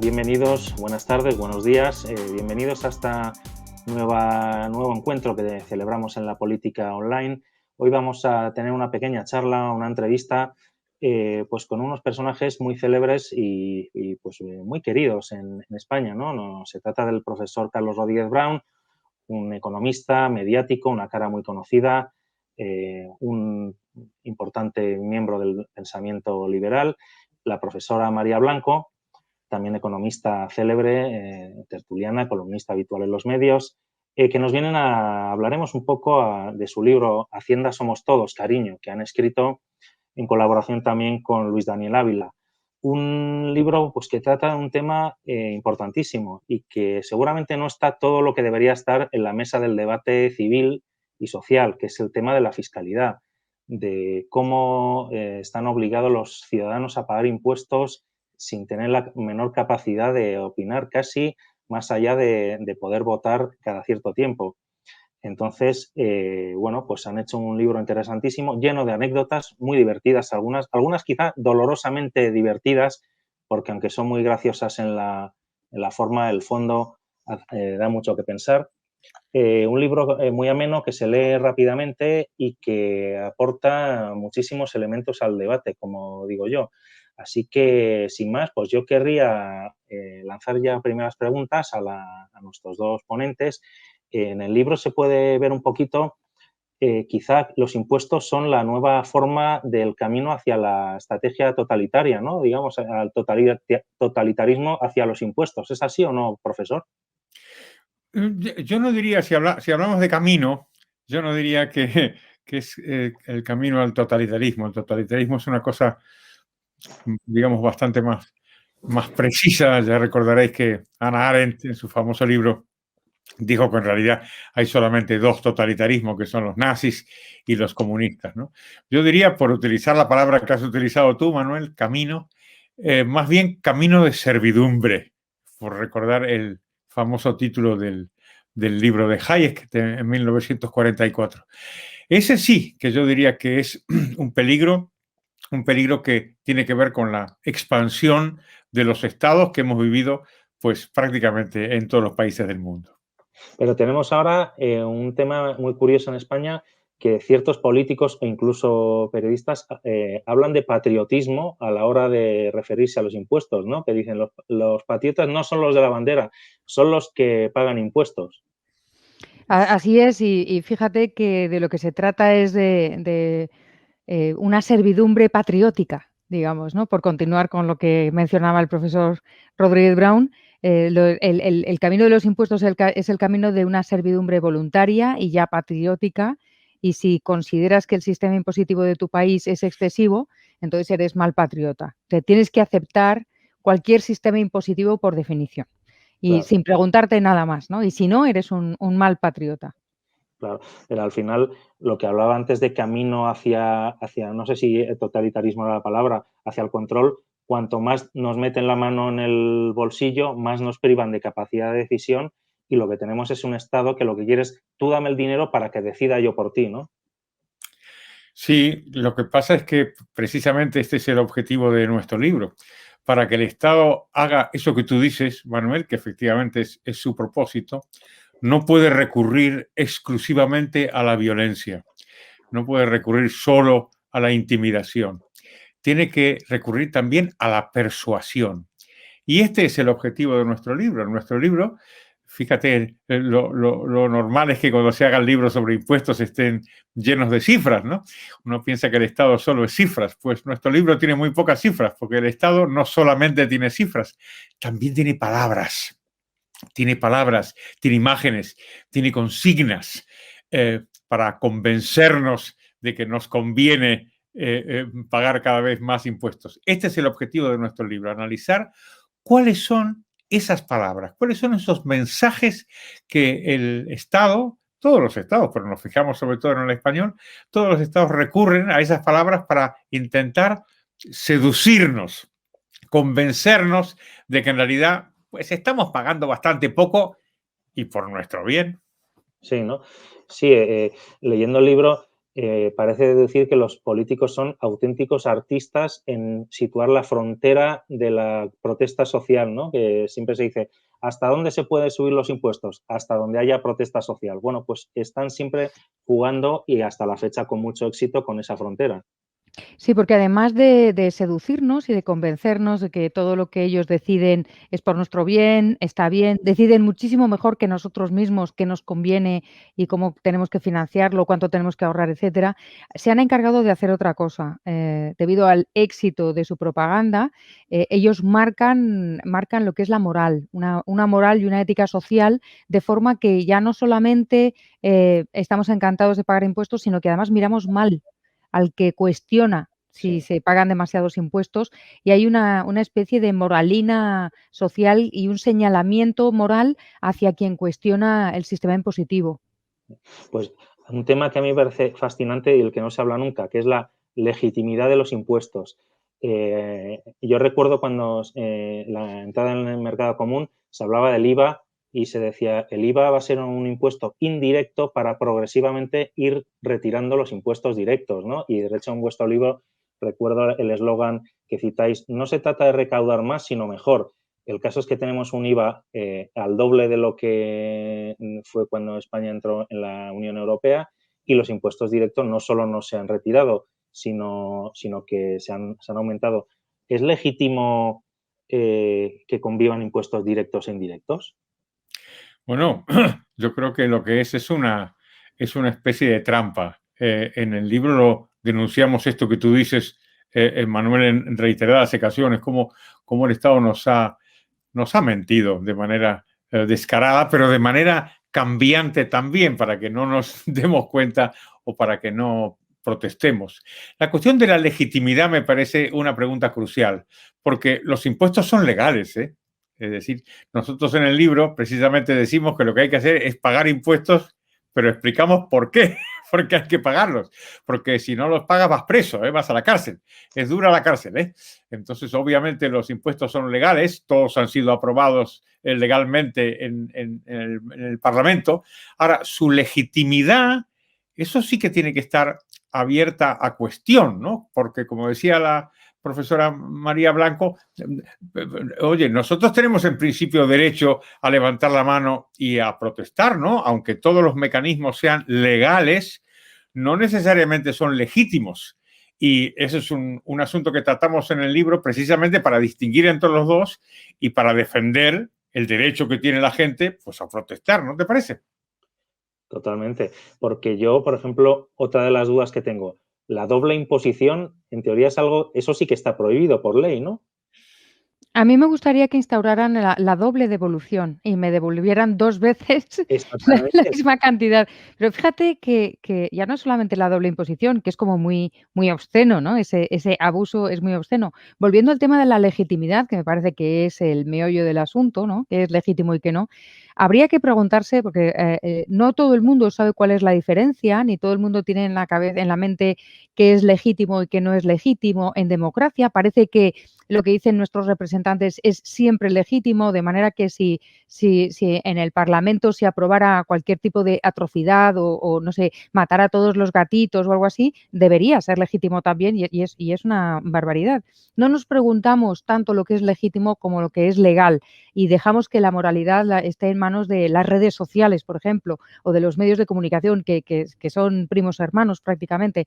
Bienvenidos, buenas tardes, buenos días. Bienvenidos a esta nuevo encuentro que celebramos en la política online. Hoy vamos a tener una pequeña charla, una entrevista, pues con unos personajes muy célebres y muy queridos en España, ¿no? Se trata del profesor Carlos Rodríguez Brown, un economista mediático, una cara muy conocida, un importante miembro del pensamiento liberal, la profesora María Blanco, también economista célebre, tertuliana, columnista habitual en los medios, que nos hablaremos un poco de su libro Hacienda somos todos, cariño, que han escrito en colaboración también con Luis Daniel Ávila. Un libro pues, que trata de un tema importantísimo y que seguramente no está todo lo que debería estar en la mesa del debate civil y social, que es el tema de la fiscalidad, de cómo están obligados los ciudadanos a pagar impuestos sin tener la menor capacidad de opinar, casi más allá de poder votar cada cierto tiempo. Entonces, pues han hecho un libro interesantísimo, lleno de anécdotas muy divertidas, algunas quizá dolorosamente divertidas, porque aunque son muy graciosas en la forma, el fondo da mucho que pensar. Un libro muy ameno que se lee rápidamente y que aporta muchísimos elementos al debate, como digo yo. Así que, sin más, pues yo querría lanzar ya primeras preguntas a nuestros dos ponentes. En el libro se puede ver un poquito, quizá los impuestos son la nueva forma del camino hacia la estrategia totalitaria, ¿no? Digamos, al totalitarismo hacia los impuestos. ¿Es así o no, profesor? Yo no diría, si hablamos de camino, yo no diría que es el camino al totalitarismo. El totalitarismo es una cosa, digamos, bastante más precisa. Ya recordaréis que Hannah Arendt, en su famoso libro, dijo que en realidad hay solamente dos totalitarismos, que son los nazis y los comunistas, ¿no? Yo diría, por utilizar la palabra que has utilizado tú, Manuel, camino, más bien camino de servidumbre, por recordar el famoso título del libro de Hayek en 1944. Ese sí que yo diría que es un peligro que tiene que ver con la expansión de los estados que hemos vivido pues prácticamente en todos los países del mundo. Pero tenemos ahora un tema muy curioso en España, que ciertos políticos e incluso periodistas hablan de patriotismo a la hora de referirse a los impuestos, ¿no? Que dicen los patriotas no son los de la bandera, son los que pagan impuestos. Así es, y fíjate que de lo que se trata es de una servidumbre patriótica, digamos, ¿no? Por continuar con lo que mencionaba el profesor Rodríguez Brown, el camino de los impuestos es el camino de una servidumbre voluntaria y ya patriótica, y si consideras que el sistema impositivo de tu país es excesivo, entonces eres mal patriota. Te tienes que aceptar cualquier sistema impositivo por definición y Claro. sin preguntarte nada más, ¿no? Y si no, eres un mal patriota. Claro, pero al final lo que hablaba antes de camino hacia, no sé si totalitarismo era la palabra, hacia el control, cuanto más nos meten la mano en el bolsillo, más nos privan de capacidad de decisión y lo que tenemos es un Estado que lo que quiere es tú dame el dinero para que decida yo por ti, ¿no? Sí, lo que pasa es que precisamente este es el objetivo de nuestro libro, para que el Estado haga eso que tú dices, Manuel, que efectivamente es su propósito. No puede recurrir exclusivamente a la violencia, no puede recurrir solo a la intimidación, tiene que recurrir también a la persuasión. Y este es el objetivo de nuestro libro. En nuestro libro, fíjate, lo normal es que cuando se hagan libros sobre impuestos estén llenos de cifras, ¿no? Uno piensa que el Estado solo es cifras. Pues nuestro libro tiene muy pocas cifras, porque el Estado no solamente tiene cifras, también tiene palabras. Tiene palabras, tiene imágenes, tiene consignas para convencernos de que nos conviene pagar cada vez más impuestos. Este es el objetivo de nuestro libro, analizar cuáles son esas palabras, cuáles son esos mensajes que el Estado, todos los estados, pero nos fijamos sobre todo en el español, todos los estados recurren a esas palabras para intentar seducirnos, convencernos de que en realidad pues estamos pagando bastante poco y por nuestro bien. Sí, ¿no? Sí, leyendo el libro parece decir que los políticos son auténticos artistas en situar la frontera de la protesta social, ¿no? Que siempre se dice, ¿hasta dónde se pueden subir los impuestos? Hasta donde haya protesta social. Bueno, pues están siempre jugando y hasta la fecha con mucho éxito con esa frontera. Sí, porque además de seducirnos y de convencernos de que todo lo que ellos deciden es por nuestro bien, está bien, deciden muchísimo mejor que nosotros mismos qué nos conviene y cómo tenemos que financiarlo, cuánto tenemos que ahorrar, etcétera, se han encargado de hacer otra cosa. Debido al éxito de su propaganda, ellos marcan lo que es la moral, una moral y una ética social, de forma que ya no solamente, estamos encantados de pagar impuestos, sino que además miramos mal al que cuestiona si Sí. se pagan demasiados impuestos, y hay una especie de moralina social y un señalamiento moral hacia quien cuestiona el sistema impositivo. Pues un tema que a mí me parece fascinante y del que no se habla nunca, que es la legitimidad de los impuestos. Yo recuerdo cuando la entrada en el mercado común se hablaba del IVA y se decía el IVA va a ser un impuesto indirecto para progresivamente ir retirando los impuestos directos, ¿no? Y de hecho en vuestro libro recuerdo el eslogan que citáis, no se trata de recaudar más, sino mejor. El caso es que tenemos un IVA al doble de lo que fue cuando España entró en la Unión Europea y los impuestos directos no solo no se han retirado, sino que se han aumentado. ¿Es legítimo que convivan impuestos directos e indirectos? Bueno, yo creo que lo que es una especie de trampa. En el libro lo denunciamos esto que tú dices, Manuel, en reiteradas ocasiones, cómo el Estado nos ha mentido de manera descarada, pero de manera cambiante también, para que no nos demos cuenta o para que no protestemos. La cuestión de la legitimidad me parece una pregunta crucial, porque los impuestos son legales, ¿eh? Es decir, nosotros en el libro precisamente decimos que lo que hay que hacer es pagar impuestos, pero explicamos por qué, porque hay que pagarlos, porque si no los pagas vas preso, vas a la cárcel, es dura la cárcel. Entonces, obviamente los impuestos son legales, todos han sido aprobados legalmente en el Parlamento. Ahora, su legitimidad, eso sí que tiene que estar abierta a cuestión, ¿no? Porque como decía la profesora María Blanco, oye, nosotros tenemos en principio derecho a levantar la mano y a protestar, ¿no? Aunque todos los mecanismos sean legales, no necesariamente son legítimos. Y ese es un asunto que tratamos en el libro precisamente para distinguir entre los dos y para defender el derecho que tiene la gente, pues, a protestar, ¿no te parece? Totalmente. Porque yo, por ejemplo, otra de las dudas que tengo, la doble imposición, en teoría es algo, eso sí que está prohibido por ley, ¿no? A mí me gustaría que instauraran la doble devolución y me devolvieran 2 veces la Exactamente. misma cantidad. Pero fíjate que ya no es solamente la doble imposición, que es como muy obsceno, ¿no? Ese abuso es muy obsceno. Volviendo al tema de la legitimidad, que me parece que es el meollo del asunto, ¿no? Qué es legítimo y qué no. Habría que preguntarse, porque, no todo el mundo sabe cuál es la diferencia, ni todo el mundo tiene en la mente qué es legítimo y qué no es legítimo. En democracia parece que lo que dicen nuestros representantes es siempre legítimo, de manera que si en el Parlamento se aprobara cualquier tipo de atrocidad o no sé, matar a todos los gatitos o algo así, debería ser legítimo también y es una barbaridad. No nos preguntamos tanto lo que es legítimo como lo que es legal y dejamos que la moralidad esté en manos de las redes sociales, por ejemplo, o de los medios de comunicación que son primos hermanos prácticamente.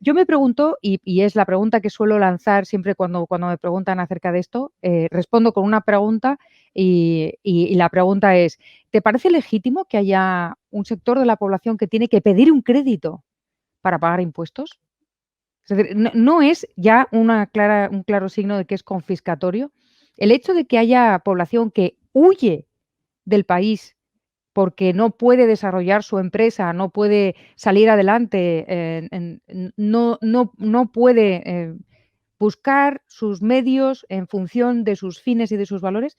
Yo me pregunto, y es la pregunta que suelo lanzar siempre cuando me preguntan acerca de esto, respondo con una pregunta y la pregunta es, ¿te parece legítimo que haya un sector de la población que tiene que pedir un crédito para pagar impuestos? Es decir, no es ya un claro signo de que es confiscatorio. El hecho de que haya población que huye del país porque no puede desarrollar su empresa, no puede salir adelante, no puede, buscar sus medios en función de sus fines y de sus valores,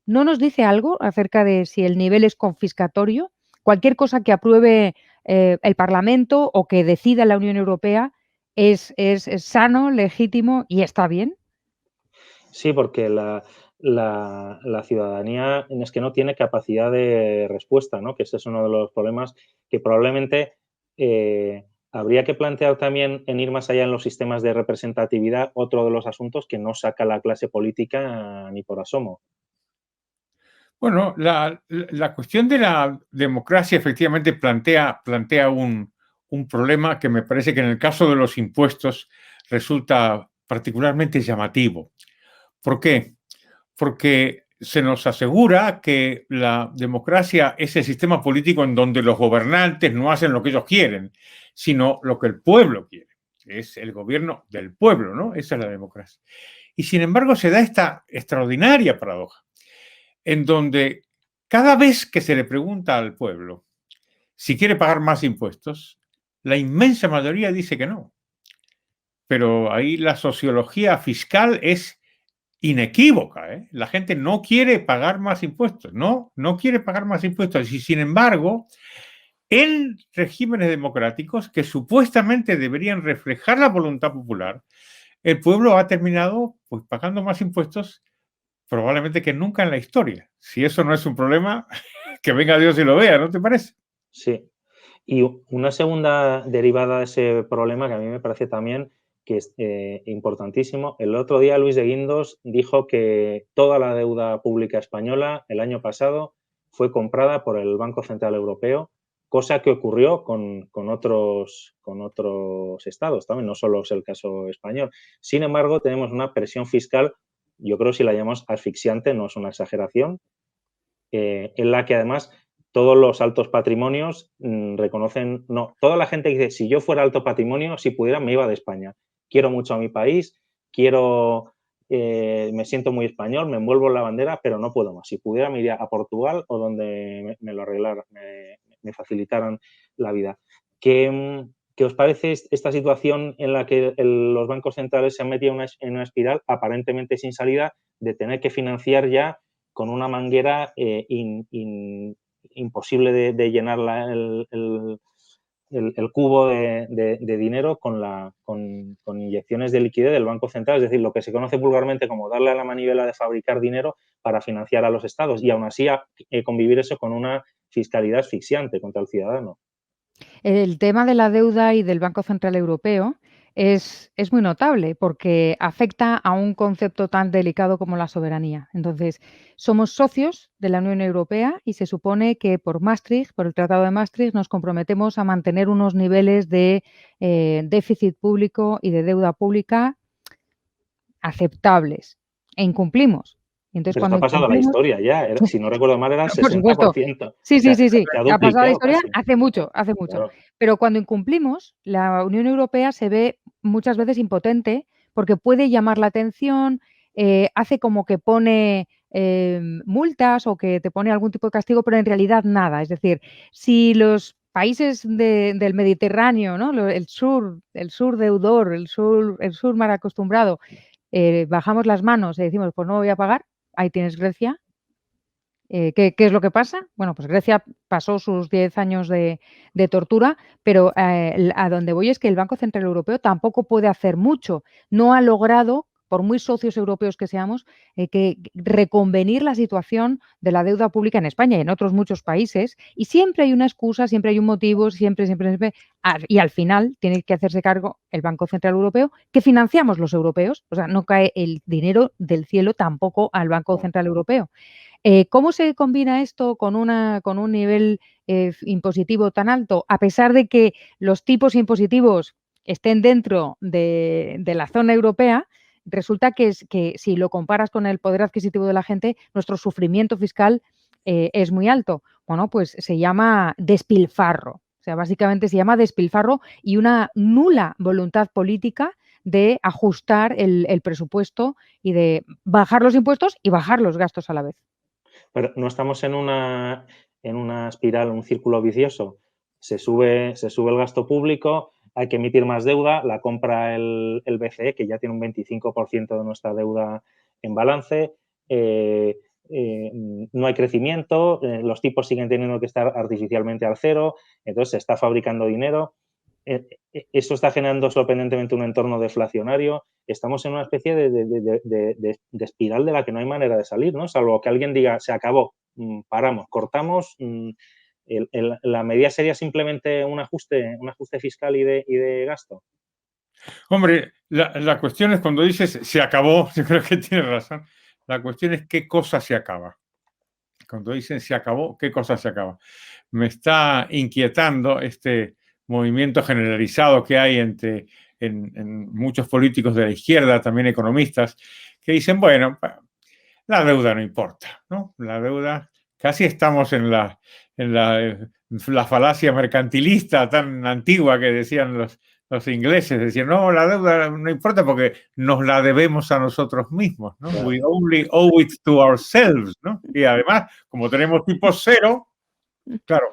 ¿no nos dice algo acerca de si el nivel es confiscatorio? Cualquier cosa que apruebe, el Parlamento o que decida la Unión Europea es sano, legítimo y está bien. Sí, porque la ciudadanía es que no tiene capacidad de respuesta, ¿no? Que ese es uno de los problemas que probablemente habría que plantear también en ir más allá en los sistemas de representatividad otro de los asuntos que no saca la clase política ni por asomo. Bueno, la cuestión de la democracia efectivamente plantea un problema que me parece que en el caso de los impuestos resulta particularmente llamativo. ¿Por qué? Porque se nos asegura que la democracia es el sistema político en donde los gobernantes no hacen lo que ellos quieren, sino lo que el pueblo quiere. Es el gobierno del pueblo, ¿no? Esa es la democracia. Y sin embargo se da esta extraordinaria paradoja, en donde cada vez que se le pregunta al pueblo si quiere pagar más impuestos, la inmensa mayoría dice que no. Pero ahí la sociología fiscal es inequívoca, ¿eh? La gente no quiere pagar más impuestos, no quiere pagar más impuestos. Y sin embargo, en regímenes democráticos que supuestamente deberían reflejar la voluntad popular, el pueblo ha terminado pues, pagando más impuestos probablemente que nunca en la historia. Si eso no es un problema, que venga Dios y lo vea, ¿no te parece? Sí. Y una segunda derivada de ese problema que a mí me parece también que es importantísimo. El otro día Luis de Guindos dijo que toda la deuda pública española el año pasado fue comprada por el Banco Central Europeo, cosa que ocurrió con otros estados también, no solo es el caso español. Sin embargo, tenemos una presión fiscal, yo creo que si la llamamos asfixiante, no es una exageración, en la que además todos los altos patrimonios reconocen, no, toda la gente dice, si yo fuera alto patrimonio, si pudiera, me iba de España. Quiero mucho a mi país, me siento muy español, me envuelvo en la bandera, pero no puedo más. Si pudiera, me iría a Portugal o donde me lo arreglaran, me facilitaran la vida. ¿Qué os parece esta situación en la que los bancos centrales se han metido en una espiral aparentemente sin salida de tener que financiar ya con una manguera imposible de llenar el cubo de dinero con inyecciones de liquidez del Banco Central, es decir, lo que se conoce vulgarmente como darle a la manivela de fabricar dinero para financiar a los estados y aún así convivir eso con una fiscalidad asfixiante contra el ciudadano. El tema de la deuda y del Banco Central Europeo es muy notable porque afecta a un concepto tan delicado como la soberanía. Entonces, somos socios de la Unión Europea y se supone que por Maastricht, por el Tratado de Maastricht, nos comprometemos a mantener unos niveles de déficit público y de deuda pública aceptables e incumplimos. Y entonces, Pero esto cuando ha pasado a la incumplimos, historia ya, si no recuerdo mal era el por supuesto. 60%. O Sí, sí, sea, sí, sí. se ha Ha pasado la duplicado historia casi. hace mucho, hace mucho. Claro. Pero cuando incumplimos, la Unión Europea se ve muchas veces impotente porque puede llamar la atención, hace como que pone multas o que te pone algún tipo de castigo, pero en realidad nada. Es decir, si los países del Mediterráneo, ¿no? El sur deudor, el sur mal acostumbrado, bajamos las manos y decimos, pues no voy a pagar, ahí tienes Grecia. ¿Qué es lo que pasa? Bueno, pues Grecia pasó sus 10 años de tortura, pero a donde voy es que el Banco Central Europeo tampoco puede hacer mucho. No ha logrado, por muy socios europeos que seamos, que reconvenir la situación de la deuda pública en España y en otros muchos países. Y siempre hay una excusa, siempre hay un motivo, siempre. Y al final tiene que hacerse cargo el Banco Central Europeo, que financiamos los europeos. O sea, no cae el dinero del cielo tampoco al Banco Central Europeo. ¿Cómo se combina esto con un nivel impositivo tan alto? A pesar de que los tipos impositivos estén dentro de la zona europea, resulta que si lo comparas con el poder adquisitivo de la gente, nuestro sufrimiento fiscal es muy alto. Bueno, pues se llama despilfarro. O sea, básicamente se llama despilfarro y una nula voluntad política de ajustar el presupuesto y de bajar los impuestos y bajar los gastos a la vez. Pero no estamos en una espiral, un círculo vicioso. Se sube el gasto público, hay que emitir más deuda, la compra el BCE, que ya tiene un 25% de nuestra deuda en balance, no hay crecimiento, los tipos siguen teniendo que estar artificialmente al cero, entonces se está fabricando dinero. Eso está generando sorprendentemente un entorno deflacionario. Estamos en una especie de espiral de la que no hay manera de salir, ¿no? Salvo que alguien diga, se acabó, paramos, cortamos, ¿La medida sería simplemente un ajuste fiscal y de gasto? Hombre, la cuestión es cuando dices se acabó, yo creo que tienes razón. La cuestión es qué cosa se acaba. Cuando dicen se acabó, ¿qué cosa se acaba? Me está inquietando este movimiento generalizado que hay en muchos políticos de la izquierda, también economistas, que dicen, bueno, la deuda no importa, ¿no? La deuda, casi estamos en la falacia mercantilista tan antigua que decían los ingleses, decían, no, la deuda no importa porque nos la debemos a nosotros mismos, ¿no? Claro. We only owe it to ourselves, ¿no? Y además, como tenemos tipo cero, claro,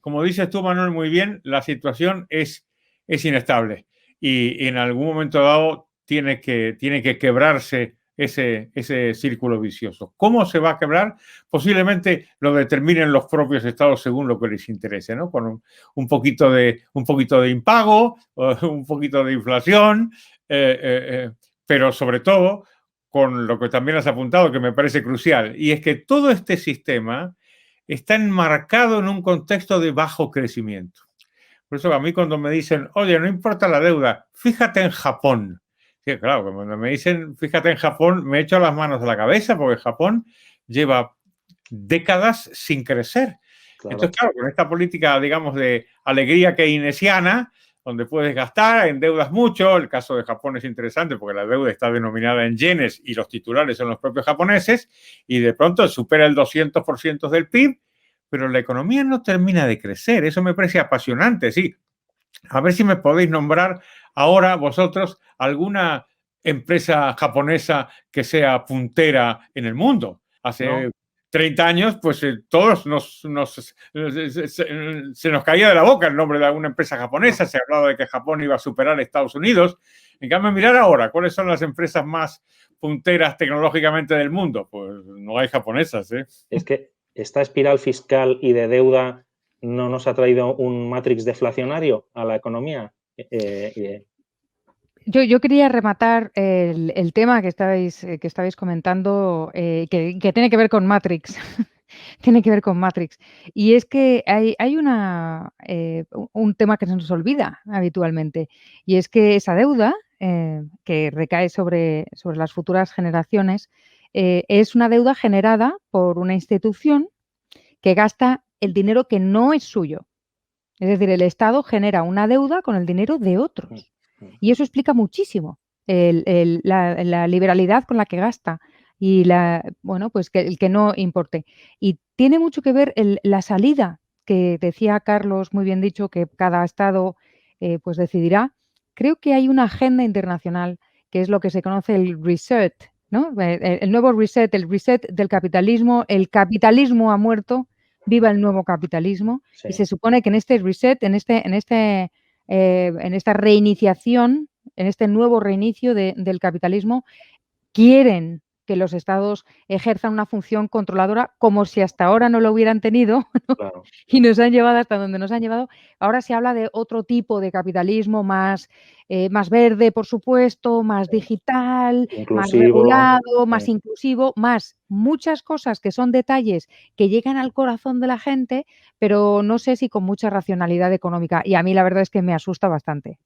como dices tú, Manuel, muy bien, la situación es inestable y en algún momento dado tiene que quebrarse ese círculo vicioso. ¿Cómo se va a quebrar? Posiblemente lo determinen los propios estados según lo que les interese, ¿no? Con un poquito de impago, un poquito de inflación, pero sobre todo con lo que también has apuntado, que me parece crucial, y es que todo este sistema está enmarcado en un contexto de bajo crecimiento. Por eso a mí cuando me dicen, oye, no importa la deuda, fíjate en Japón. Sí, claro, cuando me dicen, fíjate en Japón, me echo las manos a la cabeza porque Japón lleva décadas sin crecer. Claro. Entonces, claro, con esta política, digamos, de alegría keynesiana, donde puedes gastar, endeudas mucho. El caso de Japón es interesante porque la deuda está denominada en yenes y los titulares son los propios japoneses y de pronto supera el 200% del PIB, pero la economía no termina de crecer. Eso me parece apasionante, sí. A ver si me podéis nombrar ahora vosotros alguna empresa japonesa que sea puntera en el mundo. Hace 30 años, pues todos se nos caía de la boca el nombre de alguna empresa japonesa. Se hablaba de que Japón iba a superar a Estados Unidos. En cambio, mirar ahora, ¿cuáles son las empresas más punteras tecnológicamente del mundo? Pues no hay japonesas, ¿eh? Es que esta espiral fiscal y de deuda no nos ha traído un matrix deflacionario a la economía. Yo quería rematar el tema que estabais comentando, que tiene que ver con Matrix. Tiene que ver con Matrix. Y es que hay un tema que se nos olvida habitualmente, y es que esa deuda que recae sobre las futuras generaciones es una deuda generada por una institución que gasta el dinero que no es suyo. Es decir, el Estado genera una deuda con el dinero de otros. Y eso explica muchísimo la liberalidad con la que gasta y pues el que no importe. Y tiene mucho que ver la salida, que decía Carlos, muy bien dicho, que cada Estado pues decidirá. Creo que hay una agenda internacional que es lo que se conoce el reset, ¿no? El nuevo reset, el reset del capitalismo. El capitalismo ha muerto, viva el nuevo capitalismo. Sí. Y se supone que en este reset, en esta reiniciación, en este nuevo reinicio del capitalismo, quieren que los estados ejerzan una función controladora como si hasta ahora no lo hubieran tenido, ¿no? Claro. Y nos han llevado hasta donde nos han llevado. Ahora se habla de otro tipo de capitalismo más verde, por supuesto, más digital, Inclusivo, más regulado, más inclusivo, más muchas cosas que son detalles que llegan al corazón de la gente, pero no sé si con mucha racionalidad económica. Y a mí la verdad es que me asusta bastante.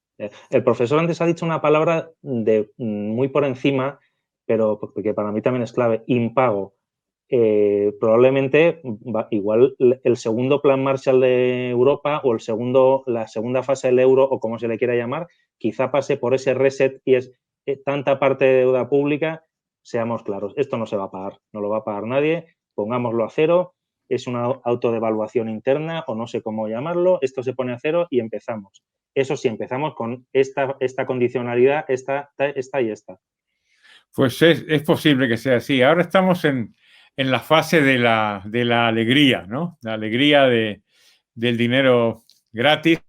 El profesor antes ha dicho una palabra muy por encima, pero que para mí también es clave, impago. Probablemente igual el segundo plan Marshall de Europa o la segunda fase del euro o como se le quiera llamar, quizá pase por ese reset y es tanta parte de deuda pública, seamos claros, esto no se va a pagar, no lo va a pagar nadie, pongámoslo a cero, es una autodevaluación interna o no sé cómo llamarlo, esto se pone a cero y empezamos. Eso sí, empezamos con esta condicionalidad, esta y esta. Pues es posible que sea así. Ahora estamos en la fase de la alegría, ¿no? La alegría del dinero gratis,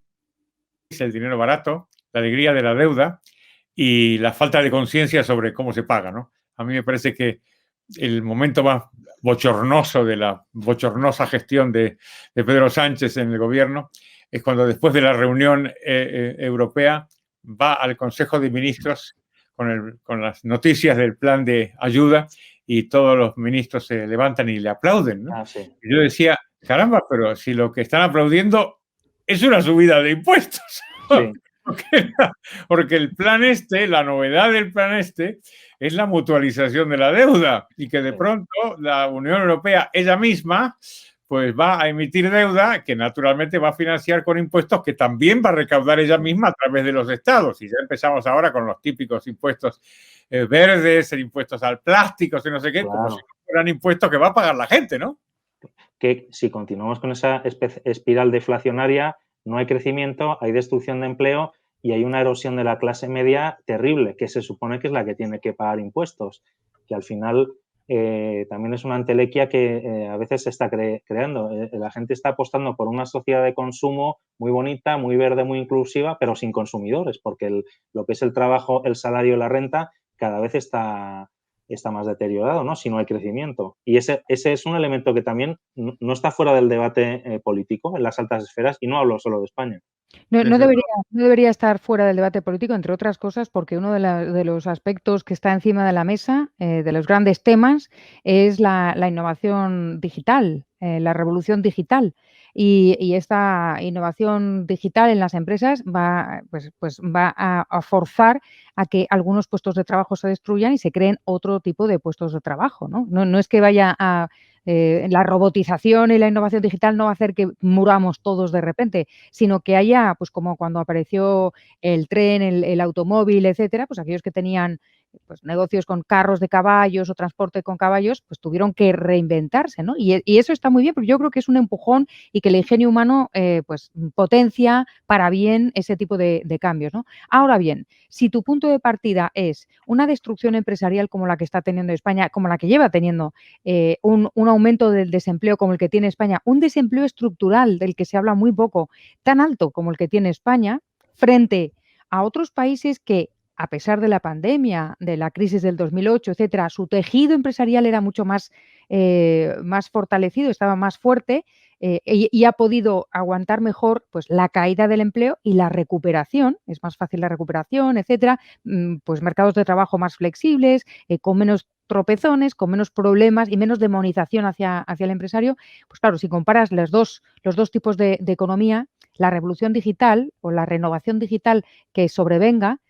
el dinero barato, la alegría de la deuda y la falta de conciencia sobre cómo se paga, ¿no? A mí me parece que el momento más bochornoso de la bochornosa gestión de Pedro Sánchez en el gobierno es cuando después de la reunión europea va al Consejo de Ministros con las noticias del plan de ayuda y todos los ministros se levantan y le aplauden, ¿no? Sí. Yo decía, caramba, pero si lo que están aplaudiendo es una subida de impuestos. Sí. Porque el plan la novedad del plan es la mutualización de la deuda y que de pronto la Unión Europea ella misma pues va a emitir deuda que naturalmente va a financiar con impuestos que también va a recaudar ella misma a través de los estados. Y ya empezamos ahora con los típicos impuestos verdes, impuestos al plástico, no sé qué, Claro. como si fueran impuestos que va a pagar la gente, ¿no? Que si continuamos con esa espiral deflacionaria, no hay crecimiento, hay destrucción de empleo y hay una erosión de la clase media terrible, que se supone que es la que tiene que pagar impuestos, que al final también es una entelequia que a veces se está creando. La gente está apostando por una sociedad de consumo muy bonita, muy verde, muy inclusiva, pero sin consumidores, porque lo que es el trabajo, el salario y la renta cada vez está más deteriorado, ¿no? Si no hay crecimiento. Y ese es un elemento que también no está fuera del debate político en las altas esferas, y no hablo solo de España. No debería estar fuera del debate político, entre otras cosas, porque uno de los aspectos que está encima de la mesa, de los grandes temas, es la innovación digital, la revolución digital. Y esta innovación digital en las empresas va a forzar a que algunos puestos de trabajo se destruyan y se creen otro tipo de puestos de trabajo, ¿no? No es que vaya a la robotización y la innovación digital no va a hacer que muramos todos de repente, sino que haya, pues como cuando apareció el tren, el automóvil, etcétera, pues aquellos que tenían pues negocios con carros de caballos o transporte con caballos, pues tuvieron que reinventarse, ¿no? Y eso está muy bien, porque yo creo que es un empujón y que el ingenio humano pues potencia para bien ese tipo de cambios, ¿no? Ahora bien, si tu punto de partida es una destrucción empresarial como la que está teniendo España, como la que lleva teniendo un aumento del desempleo como el que tiene España, un desempleo estructural del que se habla muy poco, tan alto como el que tiene España, frente a otros países que, a pesar de la pandemia, de la crisis del 2008, etcétera, su tejido empresarial era mucho más fortalecido, estaba más fuerte y ha podido aguantar mejor pues, la caída del empleo y la recuperación. Es más fácil la recuperación, etcétera. Pues mercados de trabajo más flexibles, con menos tropezones, con menos problemas y menos demonización hacia el empresario. Pues claro, si comparas los dos tipos de economía, la revolución digital o la renovación digital que sobrevenga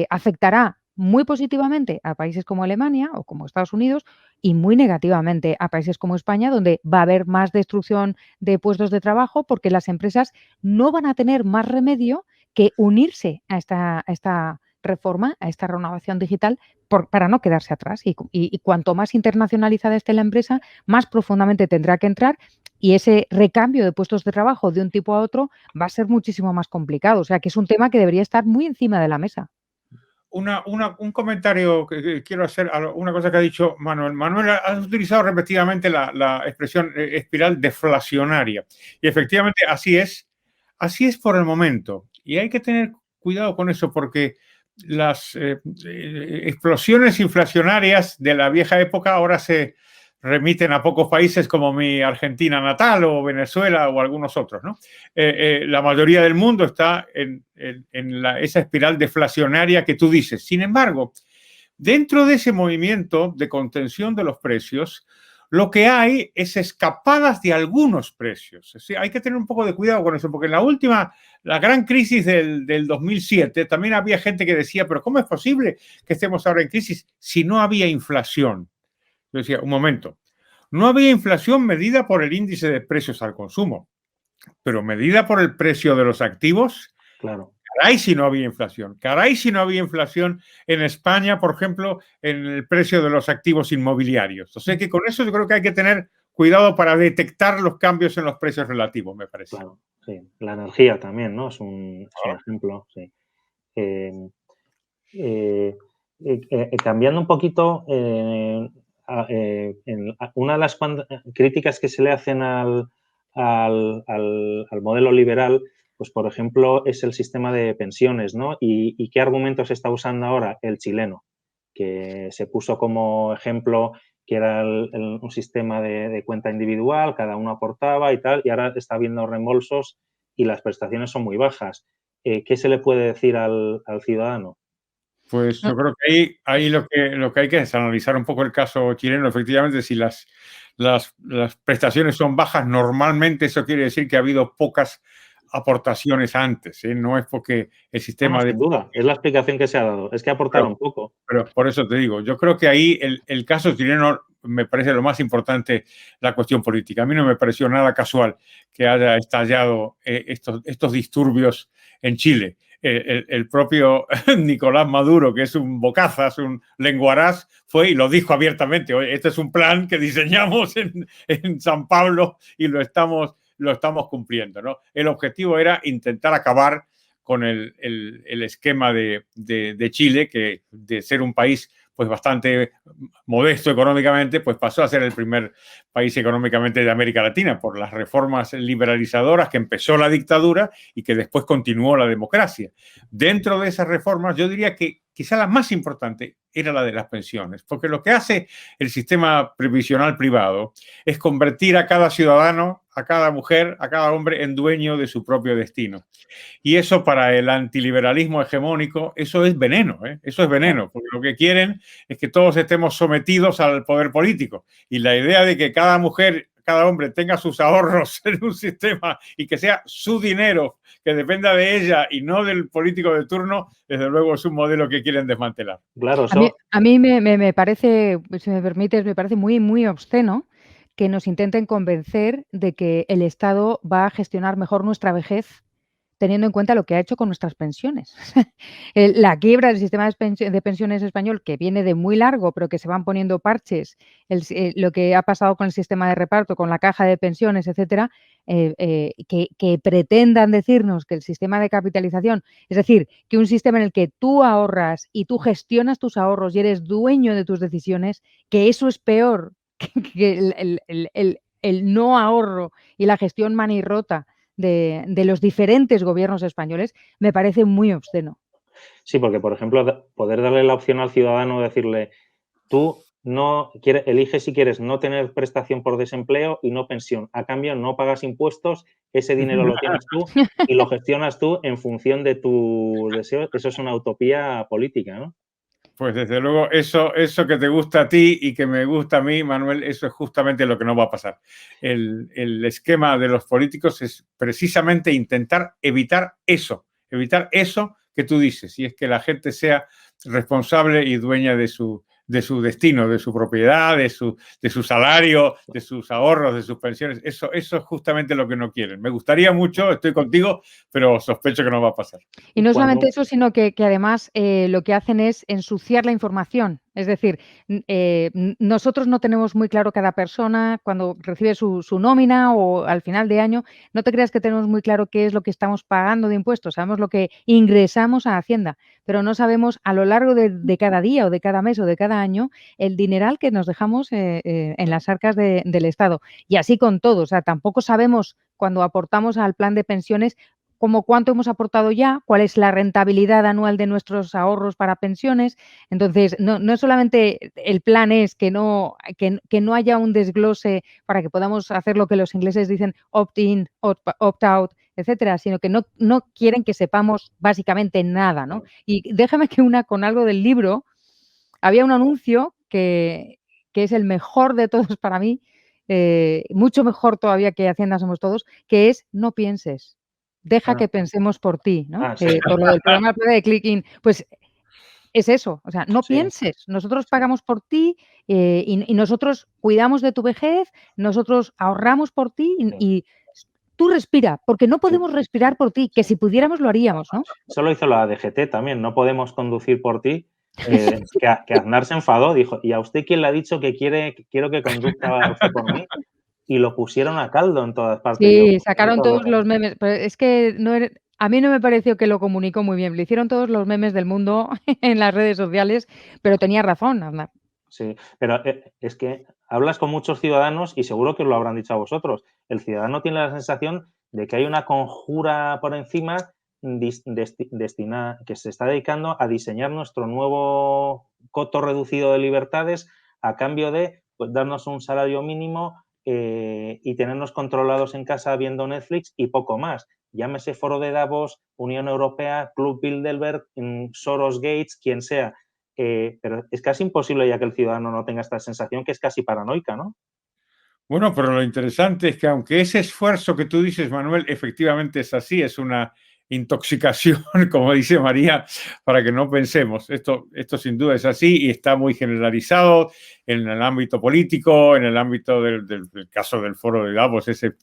afectará muy positivamente a países como Alemania o como Estados Unidos y muy negativamente a países como España, donde va a haber más destrucción de puestos de trabajo porque las empresas no van a tener más remedio que unirse a esta reforma, a esta renovación digital, para no quedarse atrás. Y cuanto más internacionalizada esté la empresa, más profundamente tendrá que entrar y ese recambio de puestos de trabajo de un tipo a otro va a ser muchísimo más complicado. O sea, que es un tema que debería estar muy encima de la mesa. Un comentario que quiero hacer a una cosa que ha dicho Manuel. Manuel, has utilizado repetidamente la expresión espiral deflacionaria. Y efectivamente así es por el momento. Y hay que tener cuidado con eso porque las explosiones inflacionarias de la vieja época ahora se remiten a pocos países como mi Argentina natal o Venezuela o algunos otros, ¿no? La mayoría del mundo está en esa espiral deflacionaria que tú dices. Sin embargo, dentro de ese movimiento de contención de los precios, lo que hay es escapadas de algunos precios. Es decir, hay que tener un poco de cuidado con eso, porque en la gran crisis del 2007, también había gente que decía, pero ¿cómo es posible que estemos ahora en crisis si no había inflación? Yo decía, un momento, no había inflación medida por el índice de precios al consumo, pero medida por el precio de los activos. Claro. Caray, si no había inflación. Caray, si no había inflación en España, por ejemplo, en el precio de los activos inmobiliarios. O sea que con eso yo creo que hay que tener cuidado para detectar los cambios en los precios relativos, me parece. Claro, sí. La energía también, ¿no? Es un ejemplo, sí. Cambiando un poquito, una de las críticas que se le hacen al modelo liberal, pues por ejemplo, es el sistema de pensiones, ¿no? ¿Y qué argumentos está usando ahora el chileno? Que se puso como ejemplo que era un sistema de cuenta individual, cada uno aportaba y tal, y ahora está habiendo reembolsos y las prestaciones son muy bajas. ¿Qué se le puede decir al ciudadano? Pues yo creo que ahí lo que hay que es analizar un poco el caso chileno. Efectivamente, si las prestaciones son bajas, normalmente eso quiere decir que ha habido pocas aportaciones antes, ¿eh? No es porque el No, no, sistema de... sin duda, es la explicación que se ha dado, es que aportaron poco. Pero por eso te digo, yo creo que ahí el caso chileno me parece lo más importante, la cuestión política. A mí no me pareció nada casual que haya estallado estos disturbios en Chile. El propio Nicolás Maduro, que es un bocazas, un lenguaraz, fue y lo dijo abiertamente: oye, este es un plan que diseñamos en San Pablo y lo estamos cumpliendo, ¿no? El objetivo era intentar acabar con el esquema de Chile, que de ser un país pues bastante modesto económicamente, pues pasó a ser el primer país económicamente de América Latina por las reformas liberalizadoras que empezó la dictadura y que después continuó la democracia. Dentro de esas reformas, yo diría que quizá la más importante era la de las pensiones, porque lo que hace el sistema previsional privado es convertir a cada ciudadano, a cada mujer, a cada hombre en dueño de su propio destino. Y eso para el antiliberalismo hegemónico, eso es veneno, ¿eh? Eso es veneno, porque lo que quieren es que todos estemos sometidos al poder político. Y la idea de que cada mujer, cada hombre tenga sus ahorros en un sistema y que sea su dinero, que dependa de ella y no del político de turno, desde luego es un modelo que quieren desmantelar. Claro, A mí me parece, si me permites, me parece muy, muy obsceno que nos intenten convencer de que el Estado va a gestionar mejor nuestra vejez teniendo en cuenta lo que ha hecho con nuestras pensiones. La quiebra del sistema de pensiones español, que viene de muy largo, pero que se van poniendo parches, lo que ha pasado con el sistema de reparto, con la caja de pensiones, etcétera, que pretendan decirnos que el sistema de capitalización, es decir, que un sistema en el que tú ahorras y tú gestionas tus ahorros y eres dueño de tus decisiones, que eso es peor que el no ahorro y la gestión manirrota de los diferentes gobiernos españoles, me parece muy obsceno. sí, porque, por ejemplo, poder darle la opción al ciudadano, decirle, tú eliges si quieres no tener prestación por desempleo y no pensión. A cambio, no pagas impuestos, ese dinero lo tienes tú y lo gestionas tú en función de tu deseo. Eso es una utopía política, ¿no? Pues desde luego, eso que te gusta a ti y que me gusta a mí, Manuel, eso es justamente lo que no va a pasar. El esquema de los políticos es precisamente intentar evitar eso que tú dices, y es que la gente sea responsable y dueña de su destino, de su propiedad, de su salario, de sus ahorros, de sus pensiones. Eso es justamente lo que no quieren. Me gustaría mucho, estoy contigo, pero sospecho que no va a pasar. Y no solamente eso, sino que además lo que hacen es ensuciar la información. Es decir, nosotros no tenemos muy claro cada persona cuando recibe su nómina o al final de año. No te creas que tenemos muy claro qué es lo que estamos pagando de impuestos. Sabemos lo que ingresamos a Hacienda, pero no sabemos a lo largo de cada día o de cada mes o de cada año el dineral que nos dejamos en las arcas del Estado. Y así con todo. O sea, tampoco sabemos cuando aportamos al plan de pensiones como cuánto hemos aportado ya, cuál es la rentabilidad anual de nuestros ahorros para pensiones. Entonces, no solamente el plan es que no haya un desglose para que podamos hacer lo que los ingleses dicen opt-in, opt-out, etcétera, sino que no quieren que sepamos básicamente nada, ¿no? Y déjame que con algo del libro, había un anuncio que es el mejor de todos para mí, mucho mejor todavía que Hacienda Somos Todos, que es no pienses. Deja que pensemos por ti, ¿no? Sí. Por lo del programa de Clicking, pues es eso, o sea, no pienses, nosotros pagamos por ti y nosotros cuidamos de tu vejez, nosotros ahorramos por ti y tú respira, porque no podemos respirar por ti, que si pudiéramos lo haríamos, ¿no? Eso lo hizo la DGT también, no podemos conducir por ti. Que Aznar se enfadó, dijo, ¿y a usted quién le ha dicho que quiero que conduzca usted por mí? Y lo pusieron a caldo en todas partes. Sí, sacaron todos los memes, pero es que a mí no me pareció que lo comunicó muy bien. Le hicieron todos los memes del mundo en las redes sociales, pero tenía razón, Aznar. Sí, pero es que hablas con muchos ciudadanos y seguro que os lo habrán dicho a vosotros. El ciudadano tiene la sensación de que hay una conjura por encima destinada, que se está dedicando a diseñar nuestro nuevo coto reducido de libertades a cambio de darnos un salario mínimo y tenernos controlados en casa viendo Netflix y poco más. llámese Foro de Davos, Unión Europea, Club Bilderberg, Soros Gates, quien sea. Pero es casi imposible ya que el ciudadano no tenga esta sensación que es casi paranoica, ¿no? Bueno, pero lo interesante es que aunque ese esfuerzo que tú dices, Manuel, efectivamente es así, es una intoxicación, como dice María, para que no pensemos. Esto sin duda es así y está muy generalizado en el ámbito político, en el ámbito del caso del Foro de Davos, ese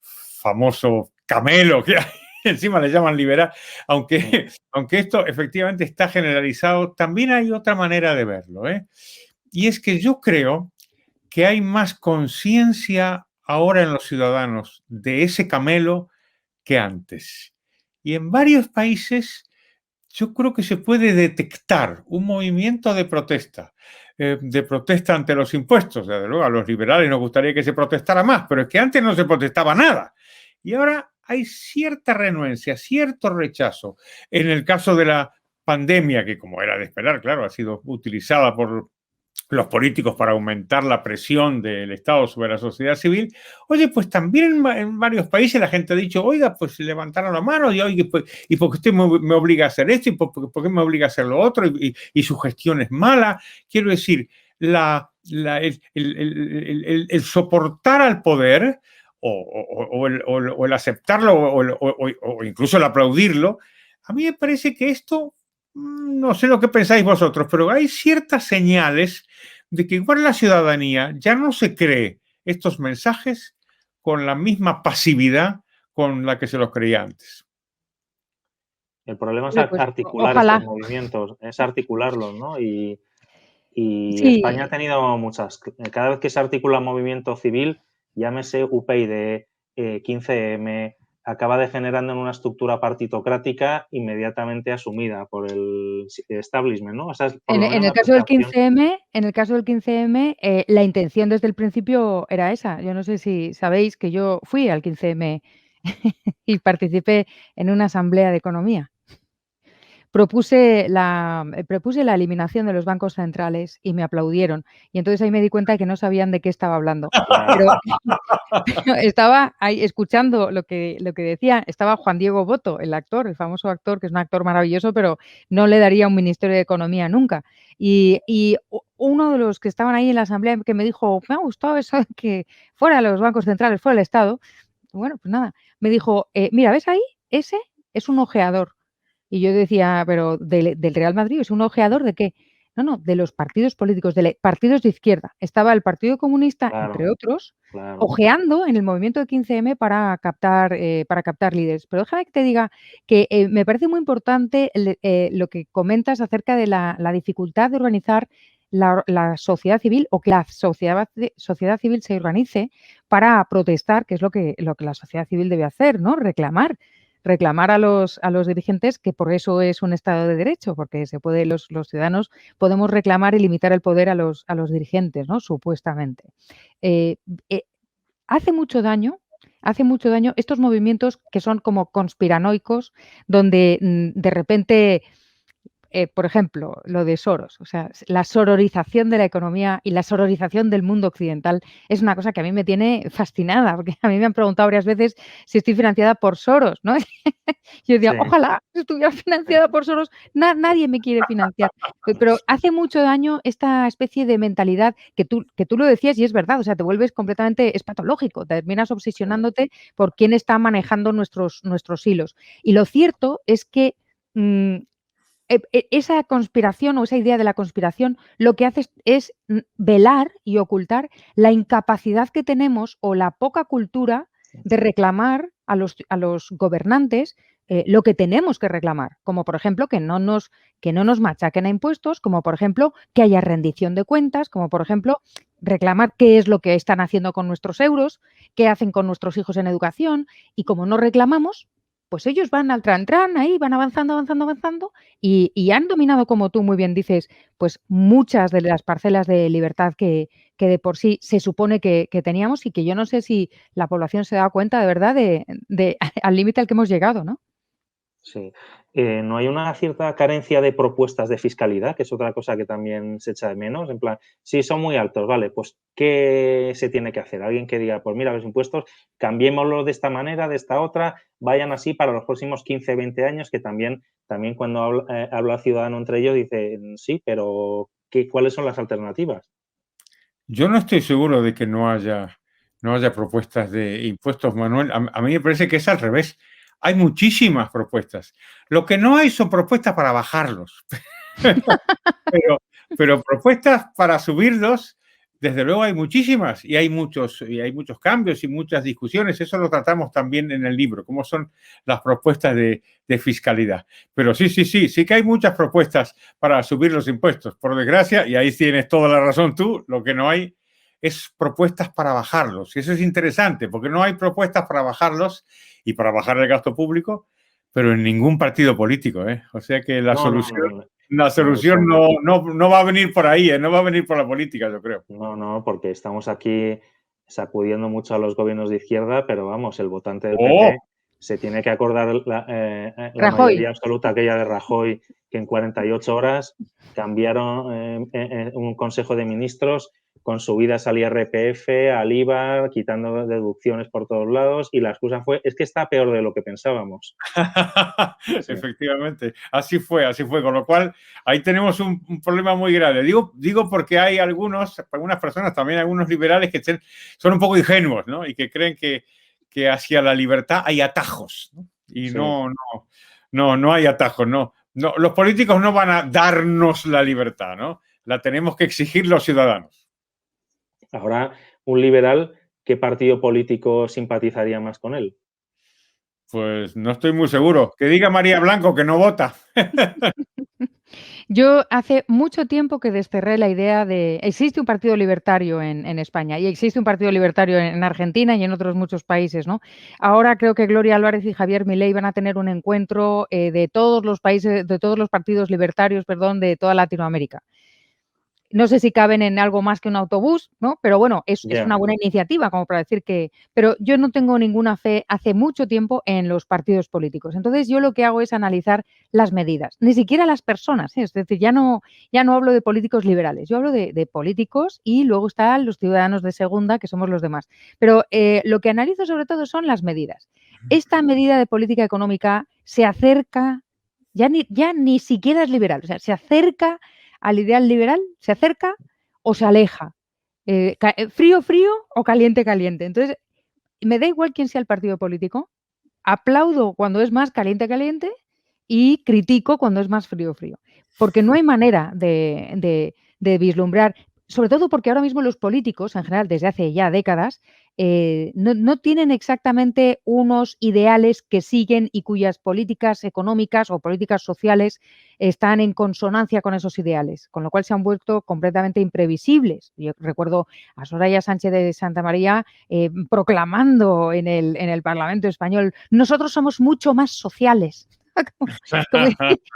famoso camelo que encima le llaman liberal, aunque esto efectivamente está generalizado, también hay otra manera de verlo, ¿eh? Y es que yo creo que hay más conciencia ahora en los ciudadanos de ese camelo que antes. Y en varios países yo creo que se puede detectar un movimiento de protesta ante los impuestos. Desde luego, a los liberales nos gustaría que se protestara más, pero es que antes no se protestaba nada. Y ahora hay cierta renuencia, cierto rechazo. En el caso de la pandemia, que como era de esperar, claro, ha sido utilizada por los políticos para aumentar la presión del Estado sobre la sociedad civil, oye, pues también en varios países la gente ha dicho, oiga, pues levantaron la mano y oye, pues, ¿y por qué usted me obliga a hacer esto? ¿Y por qué me obliga a hacer lo otro? Y su gestión es mala. Quiero decir, el soportar al poder o el aceptarlo o incluso el aplaudirlo, a mí me parece que esto, no sé lo que pensáis vosotros, pero hay ciertas señales de que igual la ciudadanía ya no se cree estos mensajes con la misma pasividad con la que se los creía antes. El problema es Pues, articular ojalá. estos movimientos, es articularlos, ¿no? Y España ha Sí, tenido muchas. Cada vez que se articula un movimiento civil, llámese UPyD, 15M, acaba degenerando en una estructura partitocrática inmediatamente asumida por el establishment, ¿no? O sea, es por lo en menos el la caso del percepción. 15M, la intención desde el principio era esa. Yo no sé si sabéis que yo fui al 15M y participé en una asamblea de economía. Propuse la eliminación de los bancos centrales y me aplaudieron. Y entonces ahí me di cuenta de que no sabían de qué estaba hablando. Pero estaba ahí escuchando lo que decía, estaba Juan Diego Boto, el actor, el famoso actor, que es un actor maravilloso, pero no le daría un ministerio de Economía nunca. Y uno de los que estaban ahí en la asamblea que me dijo: "Me ha gustado eso de que fuera los bancos centrales, fuera el Estado". Bueno, pues nada, me dijo: "Mira, ¿ves ahí? Ese es un ojeador". Y yo decía: "¿Pero del Real Madrid? ¿Es un ojeador de qué?". No, no, de los partidos políticos, partidos de izquierda. Estaba el Partido Comunista, Claro, entre otros, claro. ojeando en el movimiento de 15M para captar líderes. Pero déjame que te diga que, me parece muy importante lo que comentas acerca de la dificultad de organizar la sociedad civil, o que la sociedad civil se organice para protestar, que es lo que la sociedad civil debe hacer, ¿no? Reclamar a los dirigentes, que por eso es un Estado de Derecho, porque los ciudadanos podemos reclamar y limitar el poder a los dirigentes, ¿no? Supuestamente. Eh, eh, hace mucho daño estos movimientos que son como conspiranoicos, donde, de repente, por ejemplo, lo de Soros, o sea, la sororización de la economía y la sororización del mundo occidental es una cosa que a mí me tiene fascinada, porque a mí me han preguntado varias veces si estoy financiada por Soros, ¿no? Yo decía: Sí, "Ojalá estuviera sí. financiada por Soros, nadie me quiere financiar". Pero hace mucho daño esta especie de mentalidad que tú lo decías y es verdad, o sea, te vuelves completamente, es patológico, terminas Sí. obsesionándote por quién está manejando nuestros hilos. Y lo cierto es que, mm, esa conspiración o esa idea de la conspiración lo que hace es velar y ocultar la incapacidad que tenemos o la poca cultura de reclamar a los gobernantes lo que tenemos que reclamar, como por ejemplo que no nos machaquen a impuestos, como por ejemplo que haya rendición de cuentas, como por ejemplo reclamar qué es lo que están haciendo con nuestros euros, qué hacen con nuestros hijos en educación, y como no reclamamos, pues ellos van al tran ahí, van avanzando, avanzando, avanzando, y han dominado, como tú muy bien dices, pues muchas de las parcelas de libertad que de por sí se supone que teníamos, y que yo no sé si la población se da cuenta de verdad al límite al que hemos llegado, ¿no? Sí. ¿No hay una cierta carencia de propuestas de fiscalidad, que es otra cosa que también se echa de menos? En plan, sí, son muy altos, vale, pues ¿qué se tiene que hacer? Alguien que diga, pues mira, los impuestos, cambiémoslos de esta manera, de esta otra, vayan así para los próximos 15, 20 años, que también cuando habla Ciudadano entre ellos dice, sí, pero ¿cuáles son las alternativas? Yo no estoy seguro de que no haya propuestas de impuestos, Manuel. A mí me parece que es al revés. Hay muchísimas propuestas. Lo que no hay son propuestas para bajarlos. Pero, pero propuestas para subirlos, desde luego hay muchísimas y hay muchos cambios y muchas discusiones. Eso lo tratamos también en el libro, cómo son las propuestas de fiscalidad. Pero sí que hay muchas propuestas para subir los impuestos, por desgracia, y ahí tienes toda la razón tú, lo que no hay es propuestas para bajarlos. Y eso es interesante, porque no hay propuestas para bajarlos y para bajar el gasto público, pero en ningún partido político, ¿eh? O sea que la No, no, solución no, la no, solución no va a venir por ahí, no va a venir por la política, yo creo. no, porque estamos aquí sacudiendo mucho a los gobiernos de izquierda, pero vamos, el votante del ¡Oh! PP se tiene que acordar la Rajoy. mayoría absoluta aquella de Rajoy, que en 48 horas cambiaron un Consejo de Ministros con subidas al IRPF, al IVA, quitando deducciones por todos lados, y la excusa fue, es que está peor de lo que pensábamos. Sí. Efectivamente, así fue, con lo cual ahí tenemos un problema muy grave. Digo porque hay algunas personas, también algunos liberales que son un poco ingenuos, ¿no? Y que creen que hacia la libertad hay atajos, ¿no? Y Sí. no hay atajos, no. Los políticos no van a darnos la libertad, ¿no? La tenemos que exigir los ciudadanos. Ahora, un liberal, ¿qué partido político simpatizaría más con él? Pues no estoy muy seguro. Que diga María Blanco que no vota. Yo hace mucho tiempo que desterré la idea de... Existe un partido libertario en España y existe un partido libertario en Argentina y en otros muchos países, ¿no? Ahora creo que Gloria Álvarez y Javier Milei van a tener un encuentro de todos los países, de todos los partidos libertarios, perdón, de toda Latinoamérica. No sé si caben en algo más que un autobús, ¿no? Pero bueno, es una buena iniciativa como para decir que... Pero yo no tengo ninguna fe hace mucho tiempo en los partidos políticos. Entonces yo lo que hago es analizar las medidas, ni siquiera las personas, ¿eh? Es decir, ya no hablo de políticos liberales, yo hablo de políticos y luego están los ciudadanos de segunda, que somos los demás. Pero lo que analizo sobre todo son las medidas. Esta medida de política económica se acerca, ya ni siquiera es liberal, o sea, se acerca al ideal liberal, se acerca o se aleja, frío, frío o caliente, caliente. Entonces, me da igual quién sea el partido político, aplaudo cuando es más caliente, caliente y critico cuando es más frío, frío. Porque no hay manera de vislumbrar, sobre todo porque ahora mismo los políticos, en general, desde hace ya décadas, no tienen exactamente unos ideales que siguen y cuyas políticas económicas o políticas sociales están en consonancia con esos ideales, con lo cual se han vuelto completamente imprevisibles. Yo recuerdo a Soraya Sánchez de Santamaría proclamando en el Parlamento español, nosotros somos mucho más sociales. Como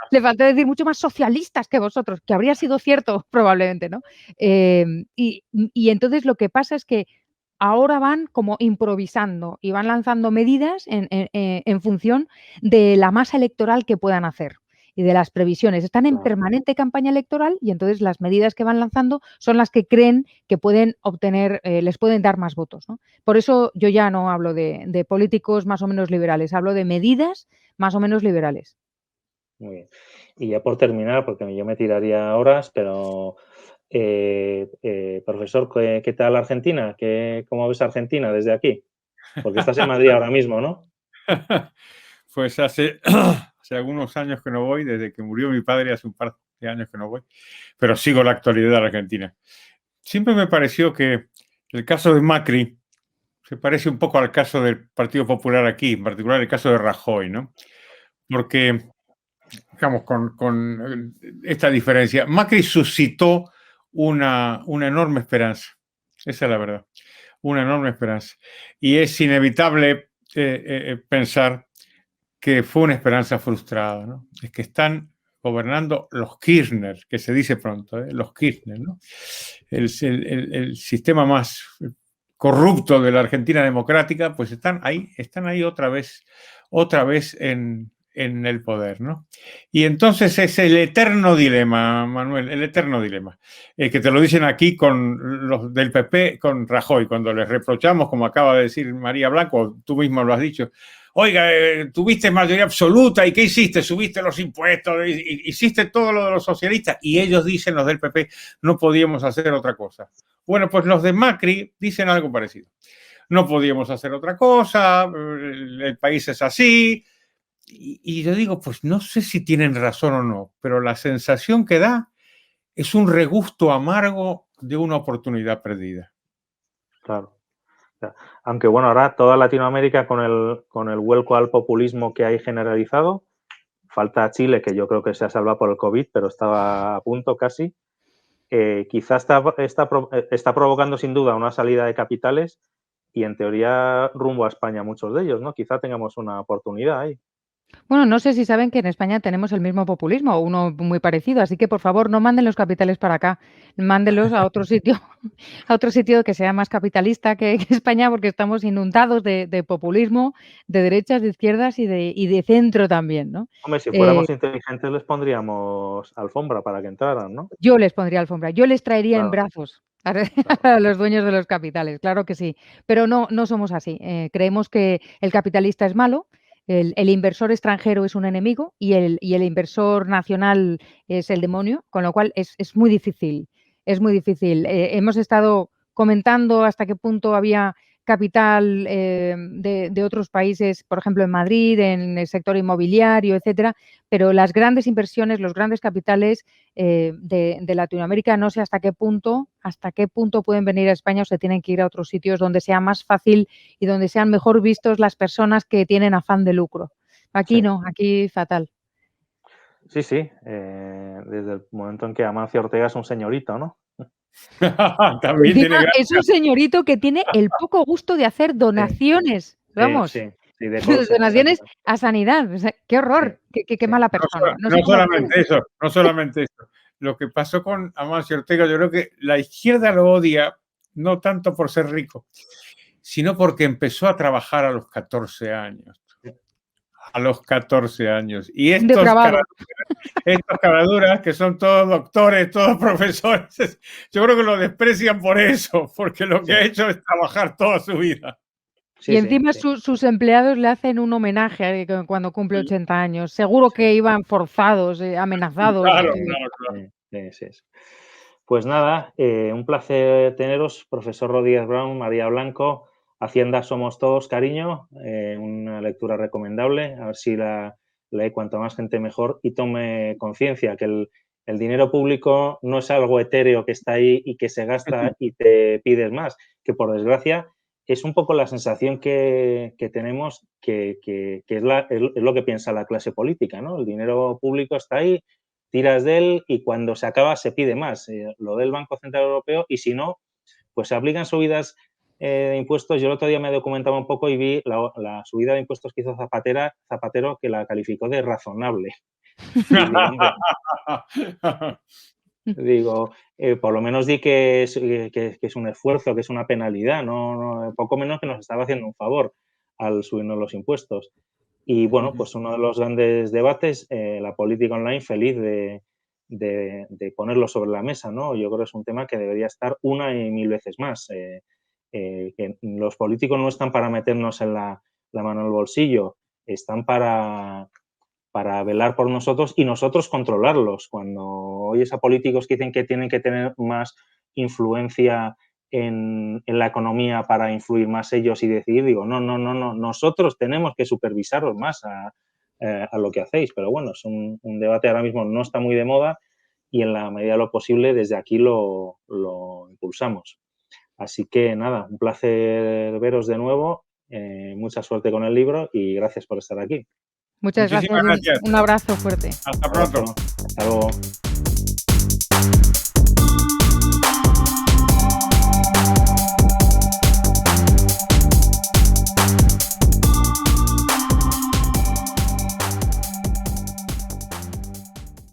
le faltó decir mucho más socialistas que vosotros, que habría sido cierto probablemente, ¿no? Y entonces lo que pasa es que ahora van como improvisando y van lanzando medidas en función de la masa electoral que puedan hacer y de las previsiones. Están en Claro. permanente campaña electoral y entonces las medidas que van lanzando son las que creen que pueden obtener, les pueden dar más votos, ¿no? Por eso yo ya no hablo de políticos más o menos liberales, hablo de medidas más o menos liberales. Muy bien. Y ya por terminar, porque yo me tiraría horas, pero profesor, ¿qué tal Argentina? ¿Cómo ves Argentina desde aquí? Porque estás en Madrid ahora mismo, ¿no? Pues hace algunos años que no voy, desde que murió mi padre, hace un par de años que no voy, pero sigo la actualidad de la Argentina. Siempre me pareció que el caso de Macri se parece un poco al caso del Partido Popular aquí, en particular el caso de Rajoy, ¿no? Porque, digamos, con esta diferencia, Macri suscitó una enorme esperanza, esa es la verdad, una enorme esperanza. Y es inevitable pensar que fue una esperanza frustrada, ¿no? Es que están gobernando los Kirchner, que se dice pronto, los Kirchner, ¿no? El sistema más corrupto de la Argentina democrática, pues están ahí otra vez en el poder, ¿no? Y entonces es el eterno dilema, Manuel, el eterno dilema, que te lo dicen aquí con los del PP, con Rajoy, cuando les reprochamos, como acaba de decir María Blanco, tú mismo lo has dicho, oiga, tuviste mayoría absoluta, ¿y qué hiciste? Subiste los impuestos, hiciste todo lo de los socialistas, y ellos dicen, los del PP, no podíamos hacer otra cosa. Bueno, pues los de Macri dicen algo parecido. No podíamos hacer otra cosa, el país es así. Y yo digo, pues no sé si tienen razón o no, pero la sensación que da es un regusto amargo de una oportunidad perdida. Claro. Aunque bueno, ahora toda Latinoamérica con el vuelco al populismo que hay generalizado, falta Chile, que yo creo que se ha salvado por el COVID, pero estaba a punto casi, quizás está provocando sin duda una salida de capitales y en teoría rumbo a España muchos de ellos, ¿no? Quizá tengamos una oportunidad ahí. Bueno, no sé si saben que en España tenemos el mismo populismo, o uno muy parecido, así que por favor no manden los capitales para acá, mándenlos a otro sitio, a otro sitio que sea más capitalista que España, porque estamos inundados de populismo, de derechas, de izquierdas y de centro también, ¿no? Hombre, si fuéramos inteligentes les pondríamos alfombra para que entraran, ¿no? Yo les pondría alfombra, yo les traería en Claro, brazos a claro. los dueños de los capitales, claro que sí, pero no somos así. Creemos que el capitalista es malo, el inversor extranjero es un enemigo y el inversor nacional es el demonio, con lo cual es muy difícil, es muy difícil. Hemos estado comentando hasta qué punto había capital de otros países, por ejemplo en Madrid, en el sector inmobiliario, etcétera, pero las grandes inversiones, los grandes capitales de Latinoamérica, no sé hasta qué punto pueden venir a España o se tienen que ir a otros sitios donde sea más fácil y donde sean mejor vistos las personas que tienen afán de lucro. Aquí Sí. no, aquí fatal. Sí, sí. Desde el momento en que Amancio Ortega es un señorito, ¿no? También tiene Encima es un gracia. señorito que tiene el poco gusto de hacer donaciones, vamos, Sí, de cosas. donaciones a sanidad. O sea, qué Sí, horror, qué sí. mala persona. No sé No cómo solamente eso, no solamente eso. Lo que pasó con Amancio Ortega, yo creo que la izquierda lo odia no tanto por ser rico, sino porque empezó a trabajar a los 14 años. A los 14 años. Y un depravado. estos caraduras, que son todos doctores, todos profesores, yo creo que lo desprecian por eso, porque lo que ha hecho es trabajar toda su vida. Sí, Y encima sí. sus empleados le hacen un homenaje cuando cumple 80 años. Seguro que iban forzados, amenazados. Claro. Sí. Pues nada, un placer teneros, profesor Rodríguez Brown, María Blanco. Hacienda somos todos, cariño. Una lectura recomendable. A ver si la lee cuanto más gente mejor y tome conciencia que el dinero público no es algo etéreo que está ahí y que se gasta y te pides más, que por desgracia es un poco la sensación que tenemos que es lo que piensa la clase política, ¿no? El dinero público está ahí, tiras de él y cuando se acaba se pide más. Lo del Banco Central Europeo y si no, pues se aplican subidas de impuestos. Yo el otro día me documentaba un poco y vi la subida de impuestos que hizo Zapatero que la calificó de razonable. Digo, por lo menos di que es un esfuerzo, que es una penalidad, no, poco menos que nos estaba haciendo un favor al subirnos los impuestos. Y bueno, pues uno de los grandes debates, la política online, feliz de ponerlo sobre la mesa, ¿no? Yo creo que es un tema que debería estar una y mil veces más. Que los políticos no están para meternos la mano en el bolsillo, están para velar por nosotros y nosotros controlarlos. Cuando oyes a políticos que dicen que tienen que tener más influencia en la economía para influir más ellos y decidir, digo, no, nosotros tenemos que supervisaros más a lo que hacéis. Pero bueno, es un debate ahora mismo no está muy de moda y en la medida de lo posible desde aquí lo impulsamos. Así que nada, un placer veros de nuevo, mucha suerte con el libro y gracias por estar aquí. Muchas Muchísimas gracias. gracias. Un abrazo fuerte. Hasta pronto. Hasta luego.